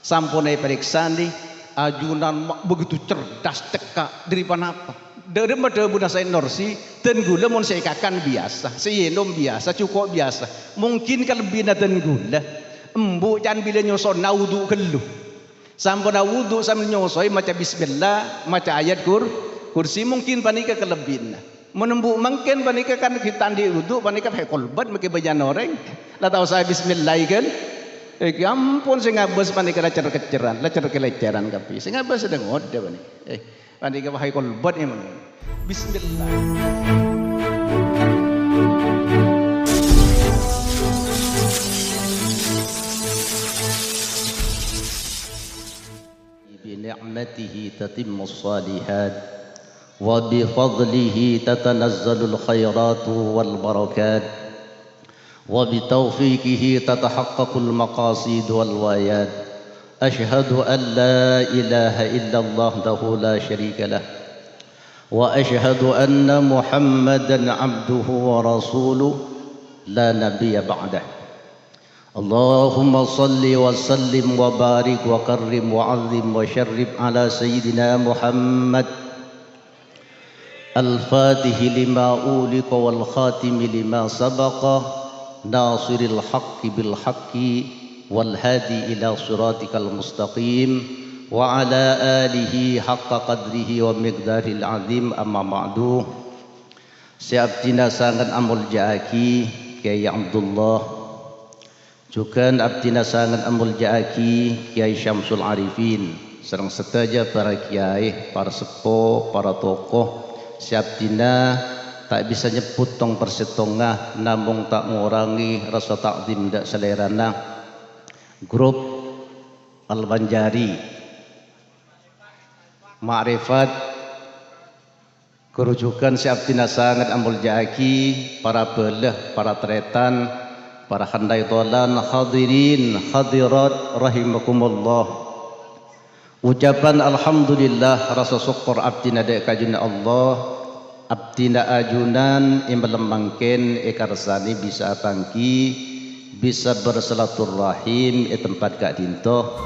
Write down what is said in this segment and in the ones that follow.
Sampun periksa nih ajunan begitu cerdas teka daripada apa daripada Bunda Said Nursi dan gula mun saya kakan biasa seyenom biasa cukup biasa mungkin kalebih dan gula embu jangan bila nyoso naudu kelu sampun naudu sambil nyosoi maca bismillah maca ayat kursi mungkin panika kelebihna menembuk mungkin panika kan kita di wudu panika pakai kolbat pakai bajan orang lah tahu saya bismillah kan ampun saya ngabas panika lacer keleceran kapi saya ngabas sedang ngode panika panika pakai kolbat emang bismillah بنعمته تتم الصالحات وبفضله تتنزل الخيرات والبركات وبتوفيقه تتحقق المقاصد والغايات أشهد أن لا إله إلا الله وحده لا شريك له وأشهد أن محمدا عبده ورسوله لا نبي بعده اللهم صل وسلم وبارك وكرم وعظم وشرف على سيدنا محمد الفاتح لما أولق والخاتم لما سبق ناصر الحق بالحق والهادي إلى صراطك المستقيم وعلى آله حق قدره ومقداره العظيم أما بعد Siaptina sangat amul jaaki Kiai Abdullah juga abdina sangat amul jaaki Kiai Syamsul Arifin serang setaja para kiai, para sepuh, para tokoh siaptina tak bisa nyebut tong persetongah namun tak mengurangi rasa takdim dak selerana grup Al-Banjari Ma'rifat kerujukan siaptina sangat amul jaaki para belah, para tretan para handai tolan hadirin hadirat rahimakumullah ucapan alhamdulillah rasa syukur abdina dek kajuna Allah abdina ajunan imbalemangken ekarsani bisa tangki bisa bersilaturahim tempat kak dinto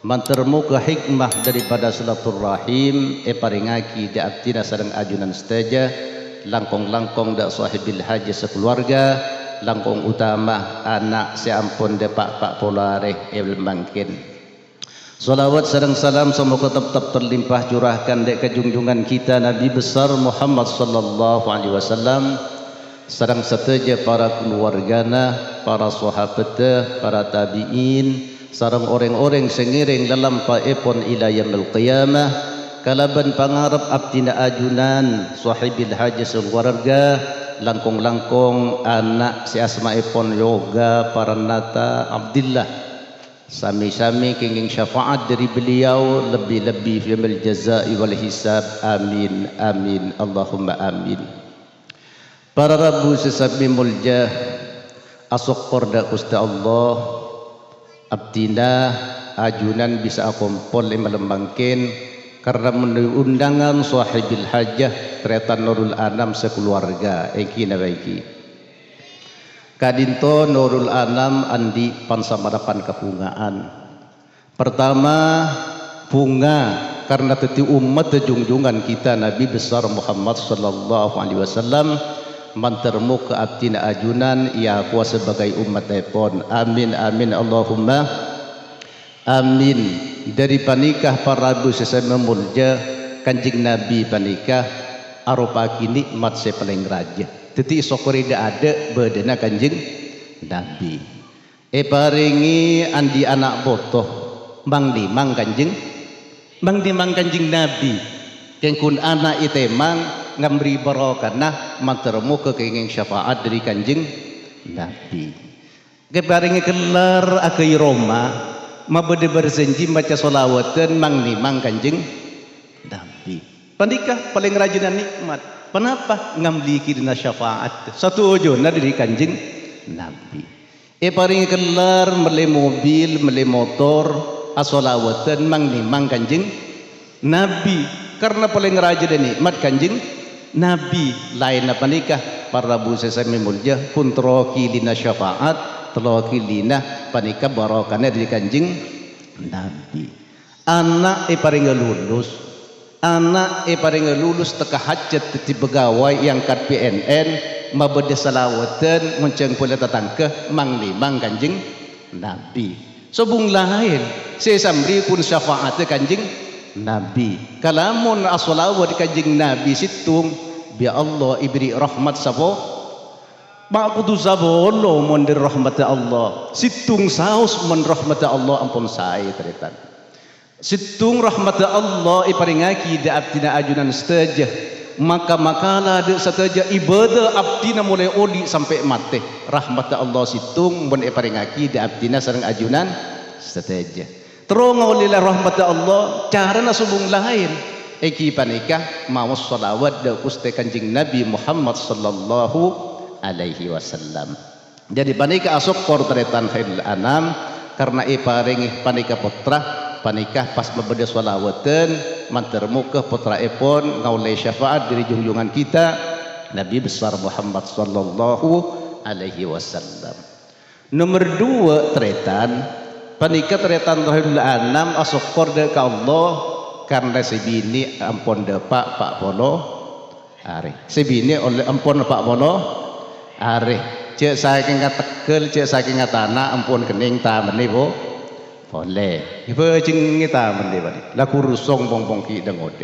mantermu ke hikmah daripada silaturahim paringaki de abdina sedang ajunan seteja langkong-langkong dak sahibil haji sekeluarga langkong utama anak seampun depak pak polare mangkin salawat sareng salam semoga tetap terlimpah curahkan dek kejunjungan kita Nabi besar Muhammad sallallahu alaihi wasallam sareng seteja para keluargana para sahabat para tabiin sareng orang-orang sengiring dalam paepon ila yaumil qiyamah kalaban pangarep abdina ajunan sahibil haji sekeluarga langkong-langkong anak si asma'ipun yoga paranata Abdillah sami-sami kenging syafaat dari beliau lebih-lebih fil jazaa'i wal hisab amin amin Allahumma amin para rabu sesabi mulja asok korda kusta Allah abdina ajunan bisa akumpul melembangkan karena menuju undangan sahibil hajah kereta Nurul Anam sekeluarga eki nabaiki kadinto Nurul Anam andi pansamarapan kepungaan pertama bunga karena teti umat junjungan kita Nabi besar Muhammad sallallahu alaihi wasallam mantermu ke abdina ajunan ia kuasa sebagai umat epon amin amin Allahumma amin dari panikah para rabu sesama mulja kanjeng Nabi panikah aropaki nikmat saya paling raja teti sokori dak ada bedena kanjeng Nabi paringi andi anak botoh mang dimang kanjeng Nabi kengkun anak itemang ngambri barokah mantermu kekenging syafaat dari kanjeng Nabi keparingi kelar akai Roma mabede bersenji baca solawatan mang nimang kanjeng Nabi panikah paling rajinan nikmat kenapa ngamliki dina syafaat satu ojona dari kanjeng Nabi paring kelar mele mobil mele motor asolawatan mang nimang kanjeng Nabi karena paling rajinan nikmat kanjeng Nabi lain apa nikah para bu sesami mulja kuntroki dina syafaat telokilina panika barokahnya dari kanjeng nabi. Anak paring lulus, anak paring lulus teka hajat ti pegawai yang kat PNN mabede salawatan munceng pula tatangke mang kanjeng nabi. Sobung lain sesamri pun syafaat kanjeng nabi. Kalamun as-salawat kanjeng nabi situng bi Allah ibri rahmat sabo ma'budu sabolo mondir rahmat Allah. Situng saus mon rahmat Allah ampun sae teretan. Situng rahmat Allah iparingaki da abdina ajunan setajah. Maka makalah de setajah ibadah abdina mulai oli sampai mati. Rahmat Allah situng mon iparingaki da abdina sareng ajunan setajah. Terong olilah rahmat Allah cara nasubung lain. Eki panikah mau salawat da kuste kanjeng Nabi Muhammad sallallahu alaihi wasallam. Jadi panikah asok kor teretan khairul anam karena paring panikah putra panikah pas membeda salawatan mantermuka putra epon ngaulai syafaat dari junjungan kita Nabi besar Muhammad sallallahu alaihi wasallam. Nomor 2 teretan panikah teretan khairul anam asok kor de ka Allah karena sebini ampun de pak polo are sebini oleh ampun pak polo are cek saking tekel cek saking tanah ampun kening ta meni bo boleh ibu cing kita meni bani laku rusong bong ki dengode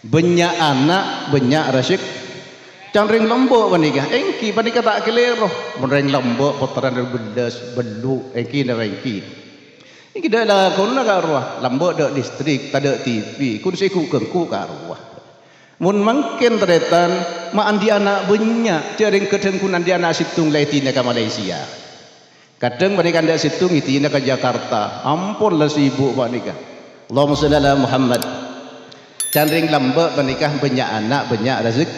banyak anak banyak rasyik cangring lembok bani ka engki bani ka tak kelero menreng lembok putaran belas belu engki na engki ini dah lah kau nak arwah lambok dak listrik tak ada TV kun seku kengku ke arwah mun mungkin teretan ma andi anak banyak jaring kadang kun andi anak situng laitina ke Malaysia kadang mereka anda situng itina ke Jakarta ampun lah sibuk panikah Allahumma shalli ala Muhammad jaring lambok panikah banyak anak banyak rezeki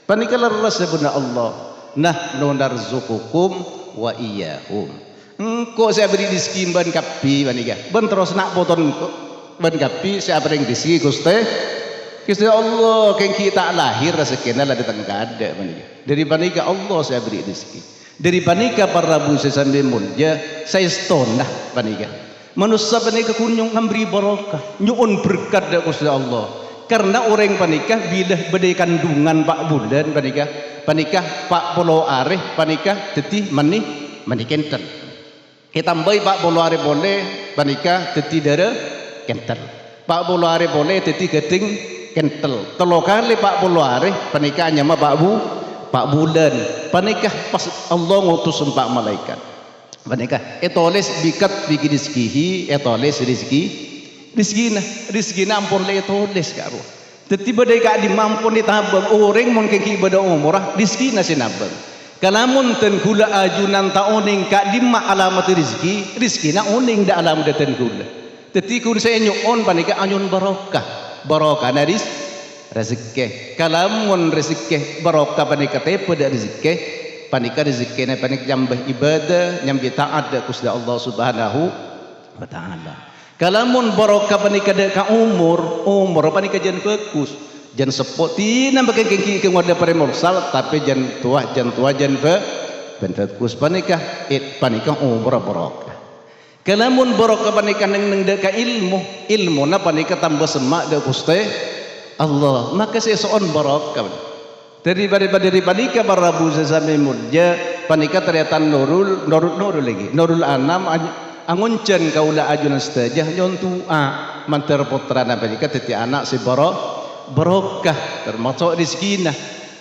panikah leres sebuna Allah nah narzuqukum wa iyyahum. Engkau saya beri rezeki ban kapi panika. Ben terus nak poton ban kapi saya beri rezeki Gusti Allah kan kita lahir rezekina lah datang kada panika. Dari panika Allah saya beri rezeki. Dari panika para rabu saya sambil mulja saya stonah panika. Manusia panika kunyung memberi barokah, nyuun berkat dari Gusti Allah. Karena orang panika bila bedai kandungan pak bulan panika pak polo areh panika teti mani kenten. Kita tambahi pak bolo are boleh panika teti dara kental. Pak bolo are boleh teti keting kental. Telo kali pak bolo are panika nyama pak bulan. Panika pas Allah ngutus empat malaikat. Panika etoles bikat bigi rizkihi etoles rizkina ampun le etoles karo. Teti badai ka di mampun ditabang orang mun kaki ibadah umrah rizkina sinabang. Kalamun ten gula ajunan ta oning ka dimma alamat rizki na oning da alam da ten gula teti kun sa inyo on panika anyun barokah na rezeki kalamun rezeki barokah panika te pada rezeki panika rezeki na panik jambah ibadah nyambi taat da kusda Allah subhanahu wa ta'ala kalamun barokah panika da ka umur panika jan fokus jan sepot tina bagai kengki ke wada pare mursal tapi jan tua jan bentekus panikah panikah umur barokah kalamun barokah panikah neng deka ilmu na panikah tambah semak de Gusti Allah maka sesoon barokah daripada panikah para rabu sesame mulja panikah ternyata nurul lagi nurul anam anguncen kaula ajunan setajah nyontua manter putrana panikah teti anak si barokah termasuk rizkina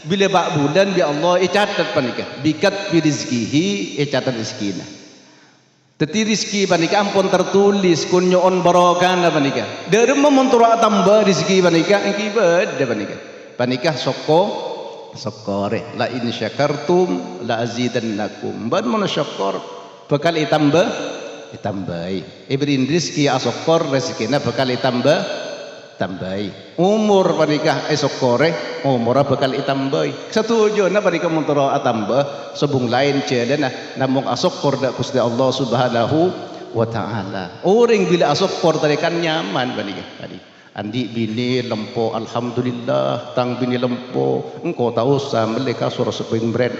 bila bak bulan bi Allah catat panika bikat bi rizkihi catat rizkina teti rizki panika ampun tertulis kun nyoon barokah na panika derem memontura tambah rizki panika engki beda panika sokore la in syakartum la azidannakum ban man syakor bakal itambai ibrin rizki asokor rizkina bakal tambahi umur panikah esok kore umur bakal itambahi setuju na panikah montoro atambah sebung lain cedana namung asok kor da Gusti Allah subhanahu wa ta'ala orang bila asok kor tarikan nyaman panikah andi bini lempo alhamdulillah tang bini lempo engkau tahu sah mereka surah seping brand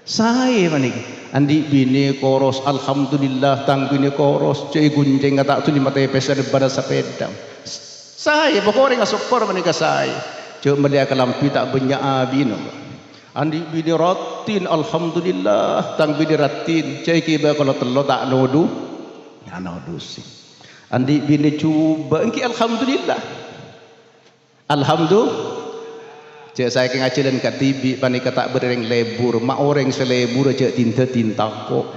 Saya manik andi bini koros alhamdulillah tang bini koros cuy gunceng kata tu 5 tepes ada pada sepeda. Saya pokoknya nggak sokor manik saya. Cuy melihat kelampi tak banyak abino. Andi bini ratin alhamdulillah tang bini ratin cuy kiba kalau telur tak nodu ya nodu sih. Andi bini cuba engki alhamdulillah. Alhamdulillah. Cik saya ke ngajilan kat TV panika tak bereng lebur mak orang selebur cik tinta kok.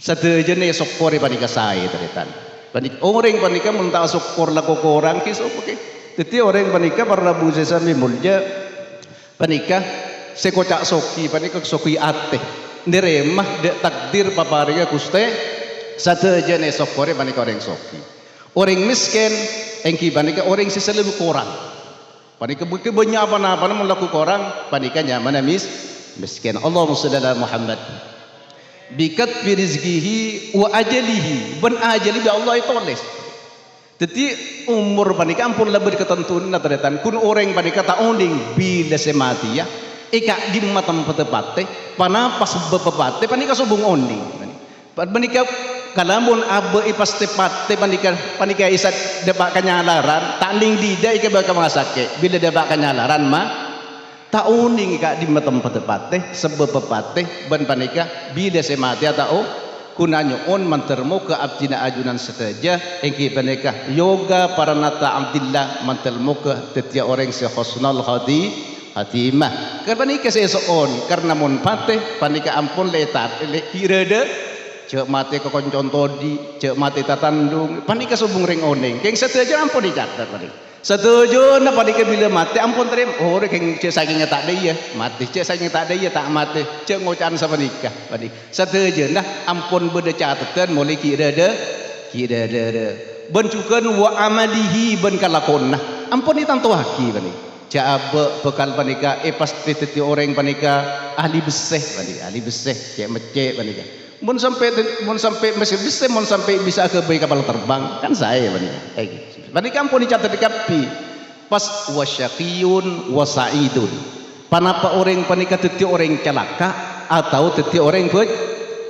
Satu jenis sokor panika saya teretan. Panik orang panika mun tak sokor lah kok orang kisah okey. Teti orang panika para Rabu sesami mulja panika sekocak soki panika soki ate. Neremah dek takdir papariga kuste satu jenis sokor panika orang soki. Orang miskin engki panika orang seselalu korang. Panika banyak apa-apa melakukan orang panikanya mana miskin. Allahumma shalli ala Muhammad. Bikat fi rizqihi wa ajalihi. Ben ajali bi Allah itu tulis. Jadi umur panika ampun lebih ketentuan natratan kun orang panika tak unding bila semati ya. Ika di matam petepate panapas bepepate panika subung unding. Panika kalamun abe ipas tepat panika isat debak kanyalaran tak ning dida ika bakal masake bila debak kanyalaran mah tak uning ika di tempat tepate sebab pepate ban panika bila semati atau kunanyo on mantermo ke abdina ajunan seteja engki panika yoga para nata abdillah mantelmo ke tetia orang se husnul hatimah karena panika seson karena mon pate panika ampun letat kirede cek mati ke koncon todi, cek mati tatandung, panika subung ring oning. Keng setuju ampun dicatat panik. Setuju na panika bila mati ampun terima. Oh, keng cek saking tak ada ya mati, cek saking tak ada ya tak mati. Cek ngocan sama nikah panik. Setuju nah ampun beda catatan mulai kira de. Bencukan wa amalihi ben kalakon nah. Ampun ditantu haki panik. Cek abe bekal panika pasti teti orang panika ahli beseh panik, ahli beseh cek mecek panika. Mun sampai masih bisa mun sampai bisa ke bayi kapal terbang kan saya panika. Panika ampun dicatat di kapi. Pas wasyaqiyun wa sa'idun. Panapa orang panika teti orang celaka atau teti orang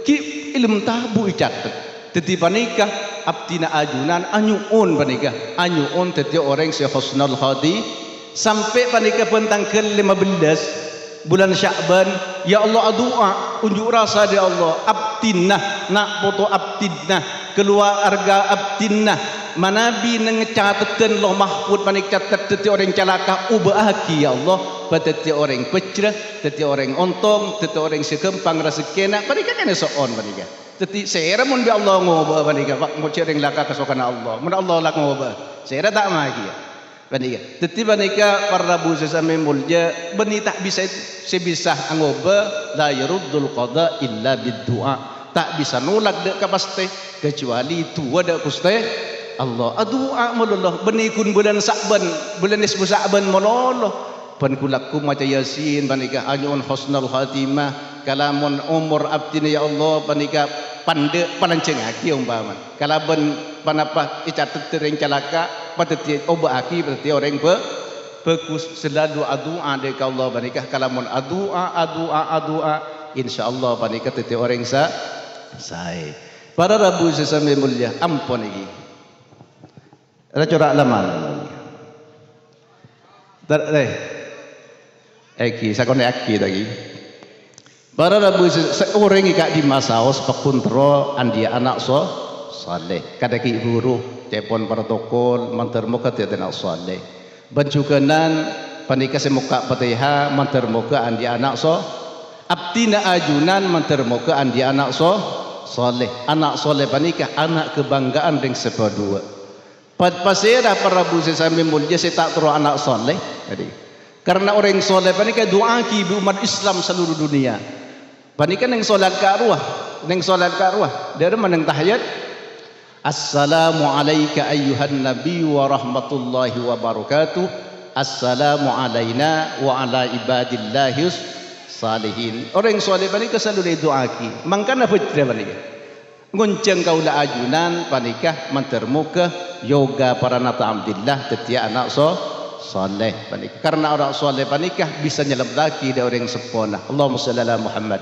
ki ilmu tabu dicatat. Teti panika abdina ajunan anyuun panika. Anyuun teti orang si husnul hadi sampai panika pentang ke 15 bulan Sya'ban ya Allah doa unjuk rasa dia Allah abtinnah nak foto abtinnah keluarga abtinnah manabi ngecatetan loh mahfud panik catat teti orang celaka ubahaki ya Allah pateti orang pecrah teti orang ontong teti orang sekempang rezekina panika kan soon panika teti sera mun bi Allah ngoba panika pak mo cereng laka kesokan Allah mun Allah lak ngoba sera tak magi ya panika teti panika para Rabu sesame mulja beni tak bisa sebisa angoba la yaruddul qada illa biddu'a tak bisa nolak dek kapaste kecuali tua dek kuste Allah adua mulullah beni kun bulan Sa'ban bulan nisfu Sa'ban mulullah pan kulakum maca yasin panika anyun husnul khatimah kalamun umur abdina ya Allah panika pande pananceng aki umpama kalaban panapa icatet tereng calaka pateti oba aki pateti orang bagus selalu adua deka Allah panika kalamun adua insyaallah panika teti orang saya para Rabu sesame mulia ampun iki ada corak laman eki sakone aki lagi para Rabu orang iki di masaos pakuntro andi anak saleh kadaki guru telepon protokol mantar muka tiada anak saleh bencukanan panika semuka patiha mantar muka andi anak abdina ajunan mantar muka andi anak saleh anak saleh panika anak kebanggaan ring sepadua pasera para Rabu sesame mulia saya tak terus anak saleh jadi karena orang saleh panika doa ki umat Islam seluruh dunia panika neng solat ka arwah dari maneng tahiyat assalamu alayka ayyuhan nabi wa rahmatullahi wa barakatuh assalamu alayna wa ala ibadillahis salihin orang saleh panika selalu doa ki mangkana fitra panika ngonceng kaula ajunan panika mantermuka yoga para nata abdillah tetia anak soleh panikah. Karena orang soleh panikah bisa nyelam lagi dari orang sepona. Allahumma shalli ala Muhammad.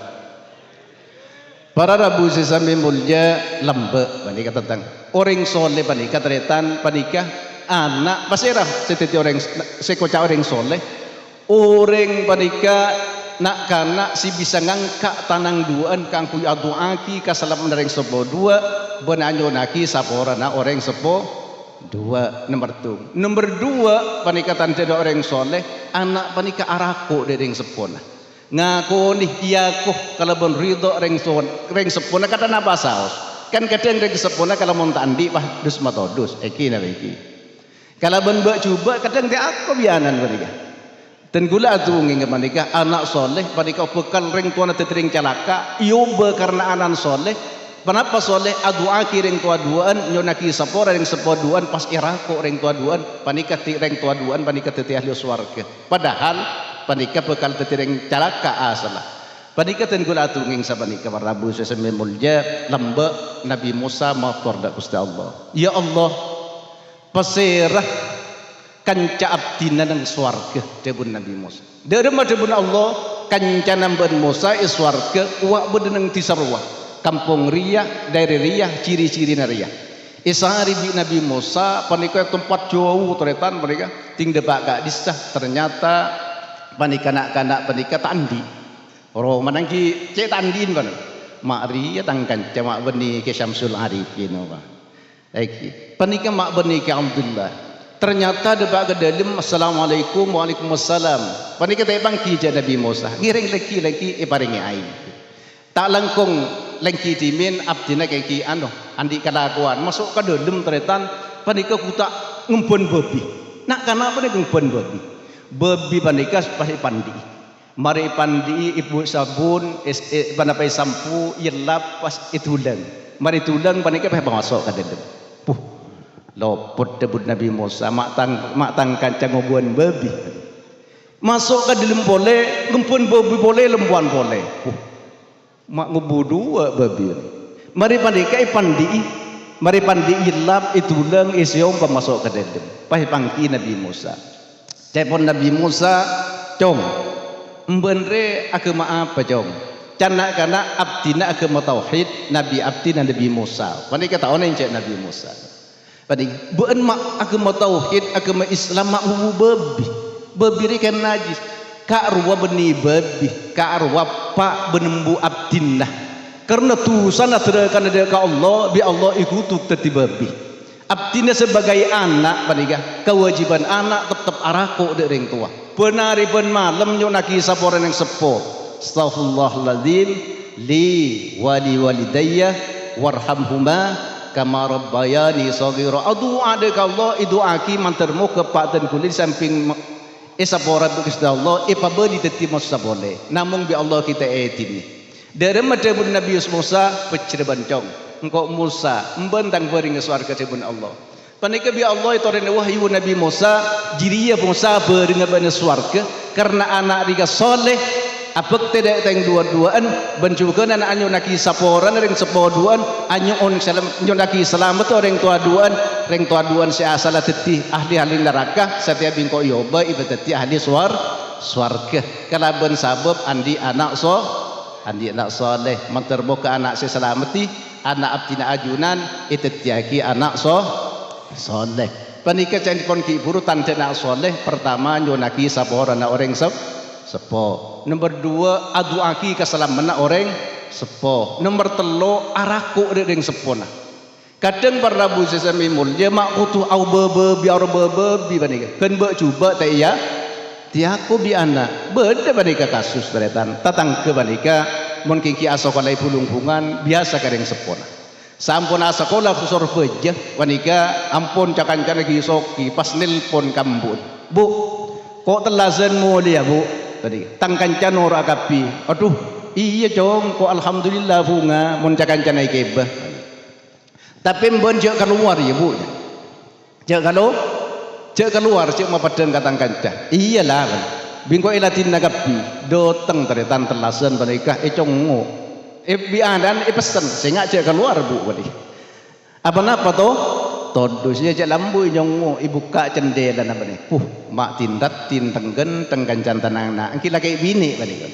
Para rabu sesami mulia lembe panikah tentang orang soleh panikah teretan panikah anak pasirah setiti orang sekoca orang soleh orang panikah nak kanak si bisa ngangkat tanang duaan kang kuy aduaki kasalam dari sepo dua benanyo naki sapora na orang sepo dua nomor dua panikah tante orang soleh anak panikah arako dari sepona ngaku nih iyaku kalau ben ridho reng sepona kata napa saos kan kadang reng sepona kalau mau tandi bah dus matodus eki na eki kalau ben mbak coba kadang dia aku bianan panikah dan gula atu nging panikah anak soleh panikah bekal reng tuana tetering calaka iyoba karena anak soleh kenapa soleh aduaki reng tua duaan nyonaki sapora reng sepoduan pas irako reng tua duaan panikah ti reng tua duaan panikah teti ahli swarga padahal panikah bekal tetireng calaka asalah panikah tenggul atunging sa panikah Rabu sesame mulya lamba Nabi Musa matur dak Gusti Allah ya Allah pasirah kanca abdina nang swarga debun Nabi Musa derema debun Allah kanca namben Musa is swarga wa bedeneng tisarwa kampung Riyah daerah Riyah ciri-ciri Riyah isahari bi Nabi Musa panikah tempat jauh teretan mereka ting debak gak disah ternyata panikah kanak panikah tandi orang manangki cek tandin kan mak Riyah tangkan mak beni ke Syamsul Arifin apa lagi panikah mak beni ke Abdullah ternyata debak ke dalam assalamualaikum waalaikumsalam panikah tebang ki Nabi Musa ngiring leki paringi ain tak langkung lengki timin abdina kaki andi kelakuan masuk ke dalam teretan panikah kutak ngumpun babi nak karena apa nih ngumpun babi panikah pasti pandi mari pandi ibu sabun panapai sampu yelap pas itulang mari tulang panikah pasti masuk ke dalam lopot debut Nabi Musa mak tang kancang ngobuan babi masuk ke dalam boleh ngumpun babi boleh lembuan boleh mak ngubu dua babi mari panikah mari pandi yelap itulang isyong masuk ke dalam pasti pangki Nabi Musa telepon Nabi Musa cong mbenre agama apa cong canak kana abdina agama tauhid Nabi abdina Nabi Musa panik kata orang cek Nabi Musa panik buen mak agama tauhid agama Islam mak babi kan najis ka arwa beni babi ka arwa pak benembu abdina karena tu sana terakan ada ka Allah bi Allah ikutuk teti babi abdina sebagai anak panikah kewajiban anak tetap arako dari tua penari pen malam nyonaki saporan yang sepo astaghfirullahaladzim li wali walidayya warhamhuma kama rabbayani shaghira adu ada Allah itu aki mantermu ke pak dan kulit samping saporan Gusti Allah pabeli teti masa boleh namun bi Allah kita etini dari madhabun Nabi Musa pecirban cong engkau Musa membentang bering ke surga sebun Allah panikah bi Allah itu ada wahyu Nabi Musa jiriya Musa bering ke surga karena anak rika soleh apek tidak teng dua-duaan bencukan anak anyo naki saporan ring sepoduan anyo on salam anyo naki selamat orang tua duan si asal teti ahli neraka setiap bingko yoba ibu teti ahli swarga kalaban sabab andi anak soleh menterboka anak seselamati anak abdina ajunan itu tiaki anak soleh panikah candi konki buru tante anak soleh pertama nyonaki sapor anak orang sepo nomor dua aduaki keselamatan orang sepo nomor telo araku dengan sepona kadang berabu sesami mulia mak utuh au biar bebi panikah kan mbak coba tak iya tiaku bi anak beda panikah kasus beretan tatang ke panikah mun kiki asokolai pulung-pungan biasa kadang sepona sampun asokola kusor bejah wanika ampun cakan-cakan lagi soki pas nelpon kambun bu kok telazen mulia bu tadi tangkancan ora kapi aduh iya cong kok alhamdulillah bunga mun cakan-cakan kebah tapi mbon jek keluar ya bu jek keluar cek mapadeng katang kanca iyalah bingko ilatin nagapi doteng teretan telasan panikah congo biadan pesen sehingga cek keluar bu wali apa napa toh todusnya je lambu nyongo ibu kak cendela na bani mak tindat tin tenggen tenggan jantan anak angki laki bini bani kan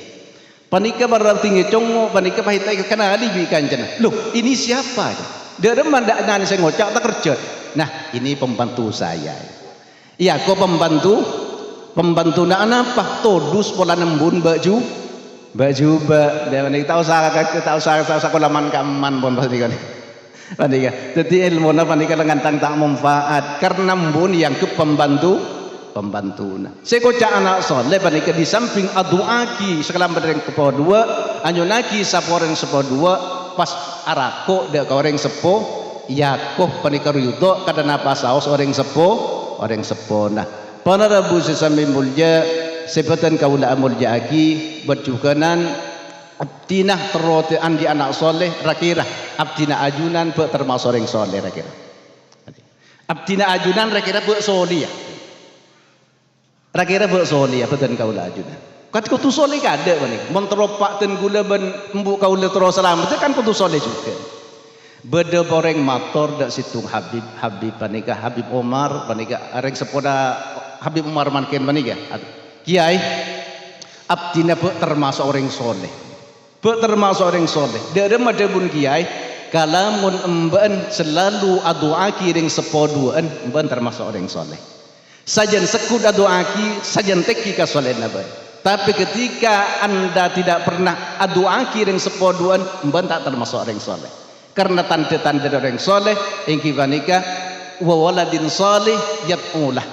panika berarti ngecongo panika pahitai kana ali bi kancana loh ini siapa dia reman dak nani saya ngocak tak kerja nah ini pembantu saya iya kok pembantu nak apa todus pola nembun baju dia bani tahu sekolah man kaman pun pasti kan panika jadi ilmu na panika ngantang tak manfaat karena mbun yang ke pembantuna sekocak anak soleh panika di samping aduaki sekalam bereng kepo dua anyonaki saporeng sepo dua pas arako dek orang sepo yakoh panika ruyudo kadana pasaos orang sepo nah panarabu sesami mulya sebatan kaula mulya aki berjukanan abdinah terote andi anak soleh rakira abdina ajunan be termasuk orang soleh rakira abdina ajunan rakira be soleh rakira be soleh betul kaula ajunan kat kutu soleh kada bani monteropak ten gula ben embu kaula terus selamat kan kutu soleh juga beda boreng motor dak situng Habib panika Habib Omar panika areng sepoda Habib Umar manken panika kiai abdina be termasuk orang soleh termasuk orang soleh dari madhabun kiai kalamun emban selalu aduaki ring sepoduan emban termasuk orang soleh sajan sekut aduaki sajan teki ka soleh nabai tapi ketika anda tidak pernah aduaki ring sepoduan emban tak termasuk orang soleh karena tanda-tanda orang soleh ingki vanika wa waladin soleh yat'ulah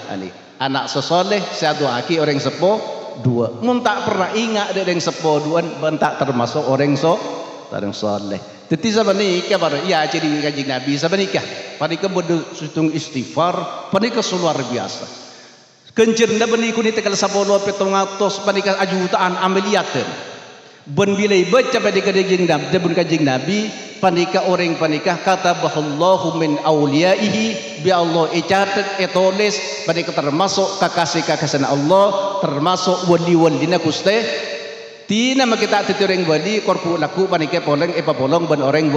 anak sesoleh seaduaki orang sepo dua mun tak pernah ingat ada yang sepoduan bentak termasuk orang soleh jadi sabani kabar ya jadi kanjeng Nabi sabanika panika bodo sutung istighfar panika luar biasa kencerna bani kuni tekal 10 700 panika ajutaan ameliaten ben bilai baca panika kanjeng Nabi panika orang panika kata bahallahu min auliyaihi bi Allah icatat etoles panika termasuk kakasih-kakasih Allah termasuk wali-walina kuste tina makita titureng wali korpu laku panika poleng epapolong ban orang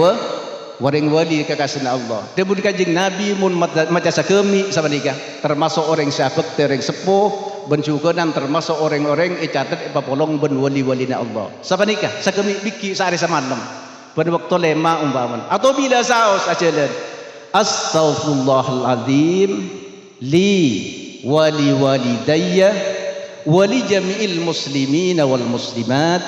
wali kakasih Allah debun kanjeng Nabi mun maca sakemi sabanika termasuk orang syafaq tereng sepuh bencukenan termasuk orang-orang icatat epapolong ban wali-walina Allah sabanika sakemi biki sehari semalam pada waktu lema umpaman atau bila saos ajalan astaghfirullahaladzim li wali walidayya wali jami'il muslimina wal muslimat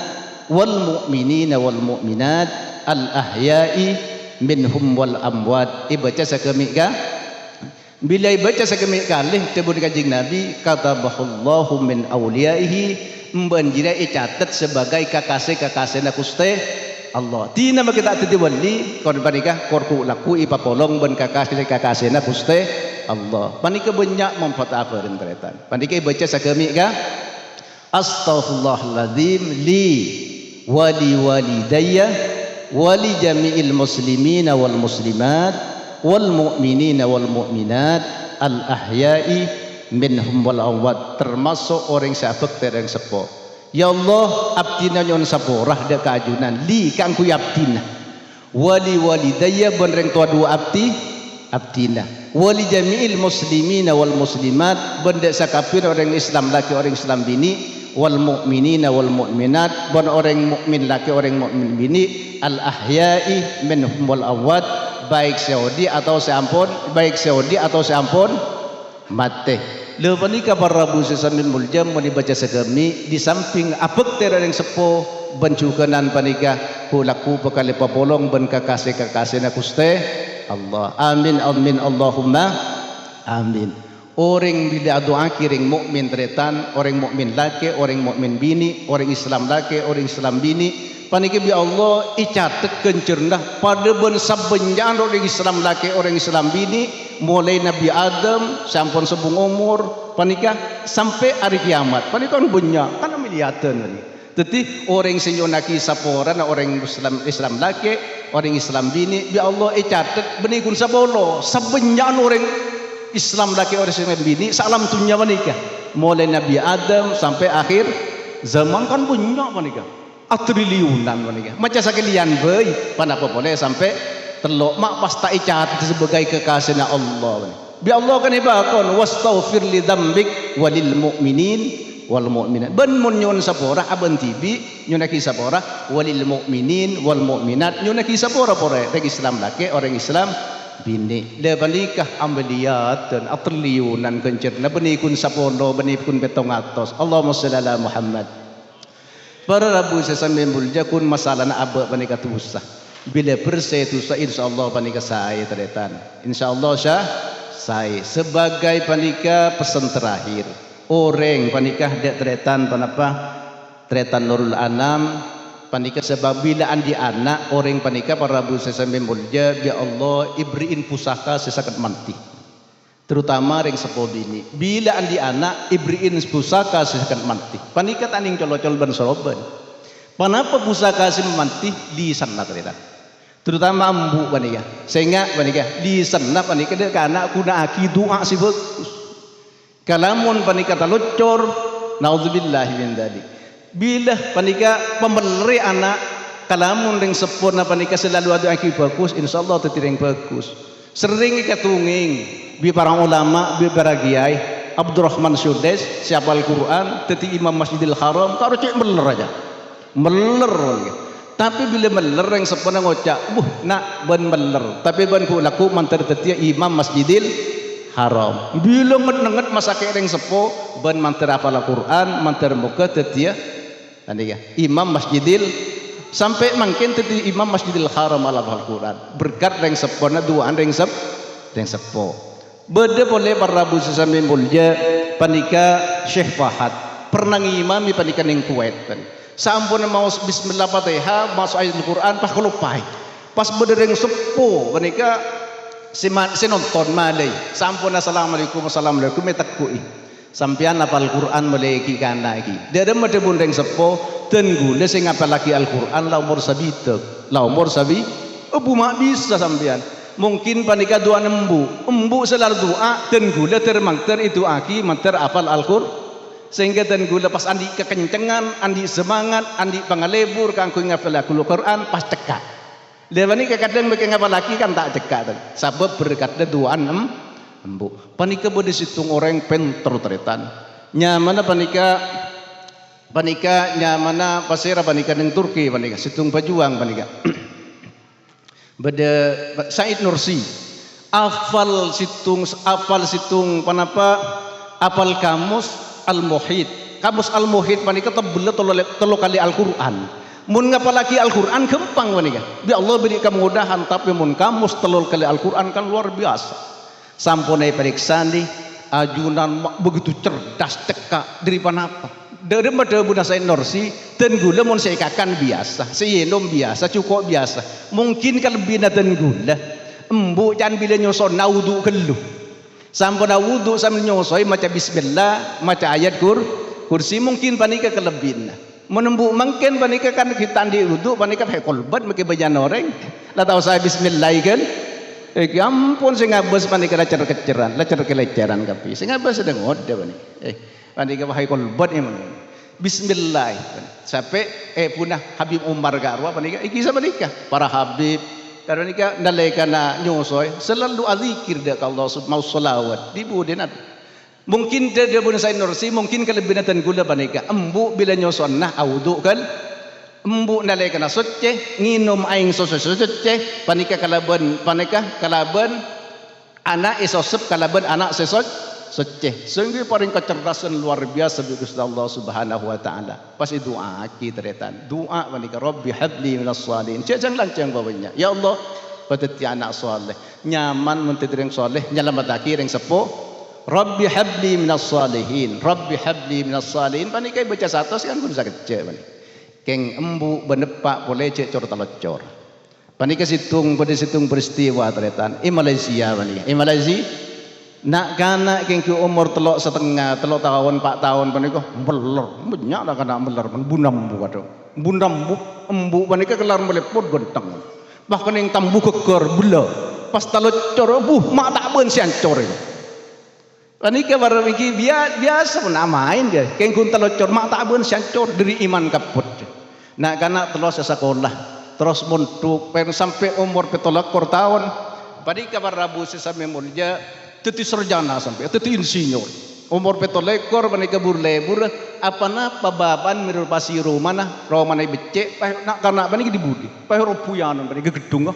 wal mu'minina wal mu'minat al ahya'i minhum wal amwat ibaca sakami ka bila ibaca sakami kalih tebun kanjeng Nabi kata bahallahu min awliyaihi mbanjira icatat sebagai kakasih na kuste Allah tina makita tadi wali kon panika korku laku ipapolong ben kakasih na kuste Allah panika banyak manfaat apa rentetan panika baca sakami ka astaghfirullahaladzim li wali walidayya wali jami'il muslimina wal muslimat wal mu'minina wal mu'minat al ahya'i minhum wal amwat termasuk orang syafaq tereng sepo ya Allah abdina nyon saporah da kajunan li kangku abdina wali walidayya benreng tua dua abdina wali jami'il muslimina wal muslimat benda sakapir orang Islam laki orang Islam bini wal mu'minina wal mu'minat ben orang mukmin laki orang mukmin bini al ahya'i minhum wal amwat baik seodi atau seampun mate lepas ni kabar Rabu sesambil muljam mau dibaca segami di samping apek terang yang sepo bencukanan panika hulaku bekali papolong ben kakasih na kuste Allah amin amin Allahumma amin orang bila doa kiring mukmin tretan orang mukmin laki orang mukmin bini orang Islam laki orang Islam bini panika bi Allah icatet kencernah pada ben sabenjan orang Islam laki orang Islam bini mulai Nabi Adam sampun sebung umur panika sampai hari kiamat panika kan banyak kan miliatan ni jadi orang senyonaki saporan orang Islam laki orang Islam bini bi Allah icatet benikun sabolo sabenjan orang Islam laki orang Islam bini salam dunia panika mulai Nabi Adam sampai akhir zaman kan banyak panika triliunan panika macam sekalian bayi panapa boleh sampai telok mak pas tak icat sebagai kekasihnya Allah. Bi Allah kan ibakon wastaghfir li dzambik walil mu'minin wal mu'minat. Ben mun nyun sapora aben tibi nyunaki sapora walil mu'minin wal mu'minat nyunaki sapora pore bagi Islam laki orang Islam bini le balikah ambaliyat dan atriliunan kencirna benikun sapono benikun betong atos. Allahumma shalli ala Muhammad. Para rabu sesambil mulja kun masalah na abak panika tusah. Bila bersih tusah insyaallah panika saya teretan. Insyaallah saya sebagai panika pesan terakhir. Orang panika dek teretan panapa? Teretan Nurul Anam panika sebab bila andi anak orang panika para rabu sesambil mulja ya Allah ibriin pusaka sesakat manti. Terutama ring sepo bini bila andi anak ibriin pusaka sesakan manti panika taning colocol ban soroban panapa pusaka si manti di sana terita terutama ambu panika sehingga panika di sana panika dia ke anak kuna aki doa si bagus kalamun panika talocor naudzubillahi min dzalik bila panika pemeleri anak kalamun ring sepo na panika selalu ada aki bagus insyaallah tetiring bagus sering ikatunging bi para ulama bi para kiai Abdurrahman Syudes siapa Al-Quran teti Imam Masjidil Haram karo cek meler aja meler tapi bila meler yang sepena ngocak nak ban meler tapi ban ku laku mantar teti Imam Masjidil Haram bila nget masake yang sepo ban mantar hafal Al-Quran mantar muka teti Imam Masjidil sampai mungkin teti Imam Masjidil Haram Al-Quran berkat yang sepena duaan yang sepo beda boleh para rabu sesambil mulja panika Syekh Fahad pernah ngimami panika ning Kuwait kan sampun mau bismillah Fatihah masuk ayat Al-Quran pas kelupai pas beda ring sepo panika si nonton malai sampun assalamualaikum metakui sampean apal Al-Quran mulai iki kana iki dada mede bundeng sepo ten gule sing apal lagi Al-Quran la umur sabi abu mak bisa sampean mungkin panika doa embu selalu doa dan gula termangter itu aki manter apal Al-Qur'an sehingga dan gula pas andi kekencengan andi semangat andi pangalebur kangku ngapal Al-Qur'an pas cekak lewani kadang mereka ngapal lagi kan tak cekak sabab berkatnya doaan embu panika bode situng orang penter teretan nyamana panika nyamana pasira panika ning Turki panika situng pejuang panika beda Said Nursi apal situng panapa apal kamus al-muhit panika tebel telo kali Al-Quran mun ngapalaki Al-Quran gampang panika bi Allah beri kemudahan tapi mun kamus telo kali Al-Quran kan luar biasa sampunai periksani ajunan begitu cerdas cekak dari panapa dari pada Bunda Said Nursi dan gula mun saya kakan biasa seyenom biasa cukup biasa mungkin kalau bina dan gula embu jangan bila nyoson naudu kelu sampun naudu sambil nyosoi maca bismillah maca ayat kursi mungkin panika kelebihna menembu mungkin panika kan kita di wudu panika pakai kolbat pakai bajan orang lah tahu saya bismillah kan ampun saya ngabas panika lacer keleceran kapi saya ngabas sedang ngode panika pakai kolbat emang bismillah sampai punah Habib Umar Garwa panika iki sama nikah para Habib karena nikah nalaikana nyosoy selalu azikir dak Allah mau selawat di budenat mungkin dia Bunda Said Nursi mungkin kelebihan dan gula panika embu bila nyosonna audu kan embu nalaikana suci nginum aing suci panika kalaban anak isosep kalaban anak sesot suci sehingga paling kecerdasan luar biasa bagi Allah Subhanahu wa taala pas doa kita retan doa panika Rabbi habli minas shalihin jangan lancang bawanya ya Allah pateti anak saleh nyaman menteri yang saleh nyelamatake yang sepuh Rabbi habli minas shalihin panika baca satu kan kun sakit panika keng embu benepak boleh cek cor talocor panika situng peristiwa teretan Malaysia panika Malaysia nak kana kengki umur telok setengah telok tahun 4 tahun panika beler banyak lah kana beler bundambu kado bundambu embu panika kelar melepot genteng bahkan yang tambu keker bela pas talocor mak tak ben siancor itu panika baru iki biasa pun main dia kengkun talocor mak tak ben siancor dari iman kaput nak kana telok sekolah terus muntuk pen sampai umur 17 tahun pada kabar Rabu sesame mulja teti sarjana sampai teti insinyur umur 17 pada kabur lebur apa napa baban mirul pasiru mana romana becek nak karena pada dibudi pada ropuyanan pada gedung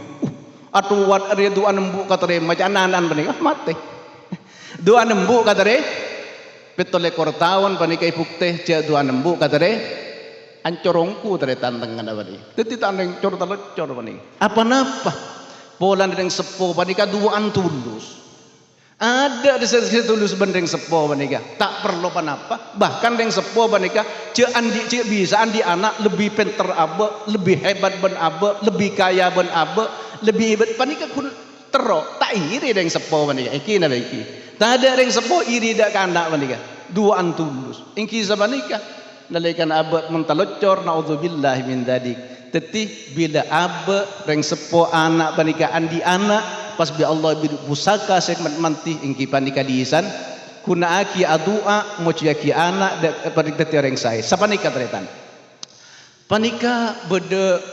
atau wat area dua nembu kata macam anan pada mati dua nembu kata 17 tahun pada ibuk teh je dua nembu kata ancorongku tadi tantangan apa ni? Tetapi tandang cor telecor apa ni? Apa napa? Pola yang sepo panika duaan tulus. Ada di sisi tulus bandeng sepo panika. Tak perlu apa? Bahkan yang sepo panika cek andi cek bisa andi anak lebih pinter abe, lebih hebat ben abe, lebih kaya ben abe, lebih hebat panika kun tero. Tak iri yang sepo panika. Iki nada iki. Tak ada yang sepo iri dak kanak panika. Duaan tulus. Ingki sabanika. Nalaikan abad mentalocor naudzubillah min dadik teti bila abad reng sepo anak panika andi anak pas bi Allah bi pusaka segmen manti ingki panika diisan kuna aki adua moci aki anak panika teti reng sai sapanika tretan panika bede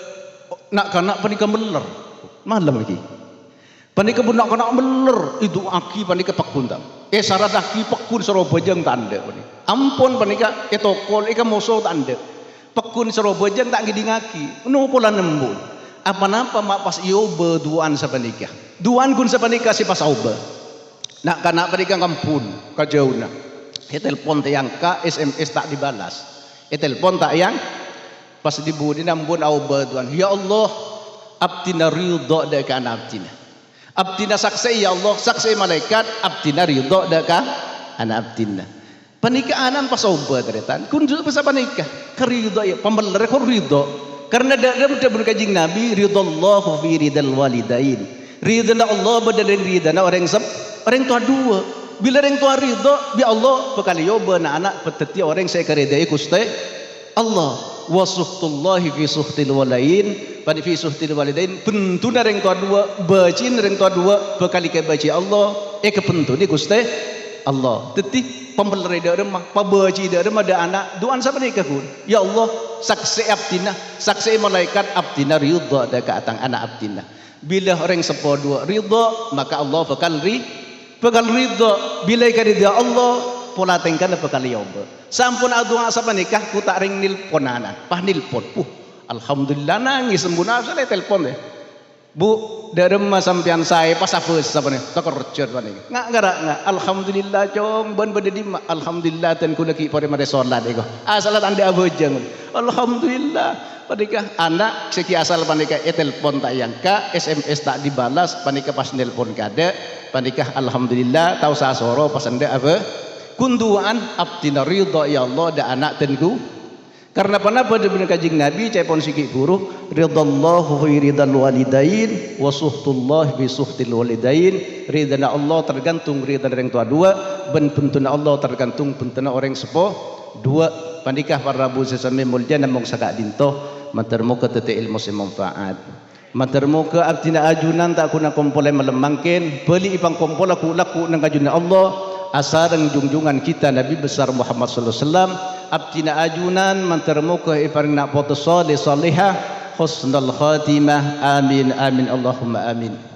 nak kanak panika meler malam lagi panika bunak kanak meler itu aki panika pakundam saradaki pekun Surabajang tanda ampun panika etokol ika moso tanda pekun Surabajang tak ngidingaki no pola nembun apa-apa mak pas iyo berduaan sapanika duaan kun sapanika si pas auba nak kana panika kampun kajauna telepon tayang ka SMS tak dibalas telepon tak yang pas dibudi nambun auba duaan ya Allah abdina ridha daka abdina abdina saksi ya Allah saksi malaikat abdina ridho daka anak abdina panikahanan pas obat retan kunjul pas panikah keridho ya pembeler kok ridho karena dalam berkajing Nabi ridallahu fi ridal walidain ridha Allah badal ridha orang tua dua bila orang tua ridho bi Allah bekali yoba anak peteti orang saya keridai Gusti Allah wasuhtullahi fi suhtil walain pada fi suhtil walidain pentuna reng tua dua bacin reng tua dua bekali ke baci Allah kepentu ni Gusti Allah teti pembelere dak remah pabaci dak remah ada anak duan siapa ni kun ya Allah saksi abdina saksi malaikat abdina ridha dak atang anak abdina bila orang sepo dua ridha maka Allah bekal ridha bila ridha Allah pola tengkan bekal yoba sampun adua sapa nikah ku tak ring nilponanan pah nilpon alhamdulillah nangis sembuna saya telepon deh bu dari rumah sampian saya pas apa sapa nih tak kerja apa nih ngak alhamdulillah cong ban berdedi alhamdulillah dan ku lagi pada mare salat ego salat anda abojang alhamdulillah panika anak seki asal panika telepon tak yang ka SMS tak dibalas panika pas nelpon kada panika alhamdulillah tahu sasoro pas anda apa kunduan abdina ridha ya Allah da anak tenku karena panapa dengan kajing Nabi cepon sikit guru ridallahu fi ridal walidain wa suhtullah bi suhtil walidain ridana Allah tergantung ridha orang tua dua ben pentuna Allah tergantung pentuna orang sepo dua pandikah para rabu sesame mulja namong saka dinto matermo ke tete ilmu semanfaat matermo ke abdina ajunan tak kuna kompole melemangken beli ipang kompol aku laku nang ajunan Allah asarang junjungan kita Nabi besar Muhammad sallallahu alaihi wasallam abdina ajunan mantermuka iparing nak foto saleh salihah husnul khatimah amin amin Allahumma amin.